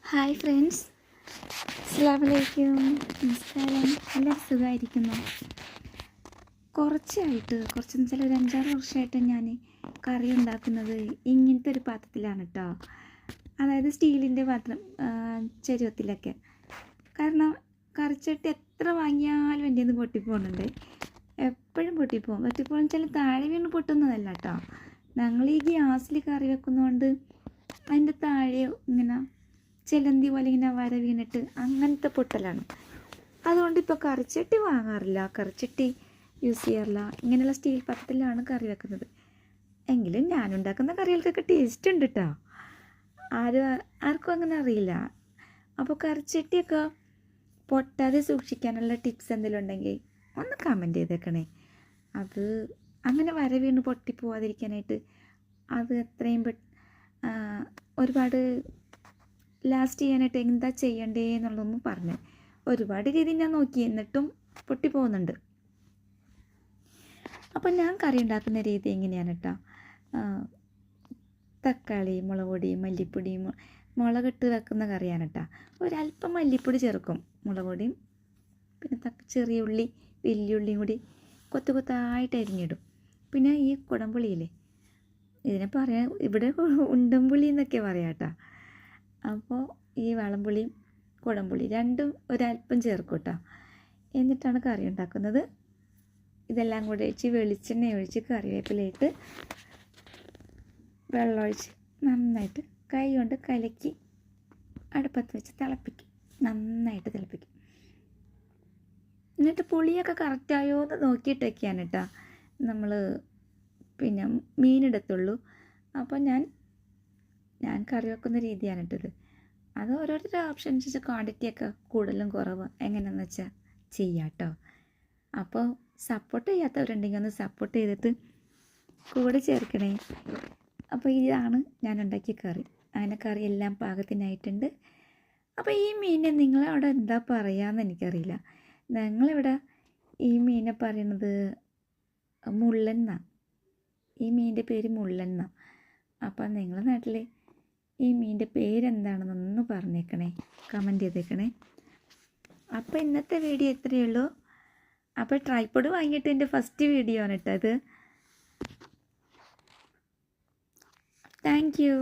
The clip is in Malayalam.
ഹായ് ഫ്രണ്ട്സ്, അസ്സലാമലൈക്കും. നമസ്കാരം. എല്ലാവരും സുഖമായിരിക്കുന്നു? കുറച്ചെന്ന് വെച്ചാൽ ഒരു 5-6 വർഷമായിട്ട് ഞാൻ കറി ഉണ്ടാക്കുന്നത് ഇങ്ങനത്തെ ഒരു പാത്രത്തിലാണ് കേട്ടോ. അതായത് സ്റ്റീലിൻ്റെ പാത്രം, ചെരുവത്തിലൊക്കെ. കാരണം കറിച്ചട്ടി എത്ര വാങ്ങിയാലും എൻ്റെ നിന്ന് പൊട്ടിപ്പോകുന്നുണ്ട്. എപ്പോഴും പൊട്ടിപ്പോകും വെച്ചാൽ താഴെ വീണ് പൊട്ടുന്നതല്ല കേട്ടോ. ഞങ്ങൾ ഈ ഗ്യാസിൽ കറി വെക്കുന്നതുകൊണ്ട് അതിൻ്റെ താഴെ ഇങ്ങനെ ചിലന്തി പോലെ ഇങ്ങനെ വര വീണിട്ട് അങ്ങനത്തെ പൊട്ടലാണ്. അതുകൊണ്ട് ഇപ്പോൾ കറിച്ചട്ടി വാങ്ങാറില്ല, കറിച്ചട്ടി യൂസ് ചെയ്യാറില്ല. ഇങ്ങനെയുള്ള സ്റ്റീൽ പാത്രത്തിലാണ് കറി വെക്കുന്നത്. എങ്കിലും ഞാനുണ്ടാക്കുന്ന കറികൾക്കൊക്കെ ടേസ്റ്റ് ഉണ്ട് കേട്ടോ. ആർക്കും അങ്ങനെ അറിയില്ല. അപ്പോൾ കറിച്ചട്ടിയൊക്കെ പൊട്ടാതെ സൂക്ഷിക്കാനുള്ള ടിപ്സ് എന്തെങ്കിലും ഉണ്ടെങ്കിൽ ഒന്ന് കമൻറ്റ് ചെയ്തേക്കണേ. അത് അങ്ങനെ വര വീണ് പൊട്ടിപ്പോവാതിരിക്കാനായിട്ട് അത് എത്രയും ഒരുപാട് ലാസ്റ്റ് ചെയ്യാനായിട്ട് എന്താ ചെയ്യണ്ടേ എന്നുള്ളതൊന്നും പറഞ്ഞു. ഒരുപാട് രീതി ഞാൻ നോക്കി, എന്നിട്ടും പൊട്ടിപ്പോകുന്നുണ്ട്. അപ്പം ഞാൻ കറി ഉണ്ടാക്കുന്ന രീതി എങ്ങനെയാണ് കേട്ടോ. തക്കാളി, മുളക് പൊടി, മല്ലിപ്പൊടി, മുളകിട്ട് വെക്കുന്ന കറിയാണ് കേട്ടോ. ഒരല്പം മല്ലിപ്പൊടി ചേർക്കും, മുളക് പൊടിയും പിന്നെ ചെറിയ ഉള്ളി വലിയുള്ളിയും കൂടി കൊത്തായിട്ട് അരിഞ്ഞിടും. പിന്നെ ഈ കുടംപുളിയില്ലേ, ഇതിനെ പറയാം ഇവിടെ ഉണ്ടംപുളി എന്നൊക്കെ പറയാം കേട്ടോ. അപ്പോൾ ഈ വാളംപുളിയും കുടംപുളി രണ്ടും ഒരല്പം ചേർക്കും കേട്ടോ. എന്നിട്ടാണ് കറി ഉണ്ടാക്കുന്നത്. ഇതെല്ലാം കൂടെ ഒഴിച്ച് വെളിച്ചെണ്ണ ഒഴിച്ച് കറിവേപ്പിലയിട്ട് വെള്ളമൊഴിച്ച് നന്നായിട്ട് കൈ കൊണ്ട് കലക്കി അടുപ്പത്ത് വെച്ച് തിളപ്പിക്കും. നന്നായിട്ട് തിളപ്പിക്കും. എന്നിട്ട് പുളിയൊക്കെ കറക്റ്റായോ എന്ന് നോക്കിയിട്ടൊക്കെയാണ് കേട്ടോ നമ്മൾ പിന്നെ മീനെടുത്തുള്ളൂ. അപ്പോൾ ഞാൻ കറി വെക്കുന്ന രീതിയാണ് ഇട്ടത്. അത് ഓരോരുത്തരുടെ ഓപ്ഷൻ അനുസരിച്ച് ക്വാണ്ടിറ്റിയൊക്കെ കൂടുതലും കുറവ് എങ്ങനെയാണെന്ന് വെച്ചാൽ ചെയ്യാം കേട്ടോ. അപ്പോൾ സപ്പോർട്ട് ചെയ്യാത്തവരുണ്ടെങ്കിൽ ഒന്ന് സപ്പോർട്ട് ചെയ്തിട്ട് കൂടെ ചേർക്കണേ. അപ്പോൾ ഇതാണ് ഞാൻ ഉണ്ടാക്കിയ കറി. അങ്ങനെ കറി എല്ലാം പാകത്തിനായിട്ടുണ്ട്. അപ്പോൾ ഈ മീനെ നിങ്ങളവിടെ എന്താ പറയുകയെന്ന് എനിക്കറിയില്ല. ഞങ്ങളിവിടെ ഈ മീനെ പറയുന്നത് മുള്ളൻ എന്നാണ്. ഈ മീനിൻ്റെ പേര് മുള്ളൻ എന്നാണ്. അപ്പം നിങ്ങളുടെ നാട്ടിൽ ഈ മീനിൻ്റെ പേരെന്താണെന്നൊന്ന് പറഞ്ഞേക്കണേ, കമൻറ്റ് ചെയ്തേക്കണേ. അപ്പോൾ ഇന്നത്തെ വീഡിയോ ഇത്രയേ ഉള്ളൂ. അപ്പോൾ ട്രൈപോഡ് വാങ്ങിയിട്ട് എൻ്റെ ഫസ്റ്റ് വീഡിയോ ആണ് കേട്ടോ ഇത്. Thank you.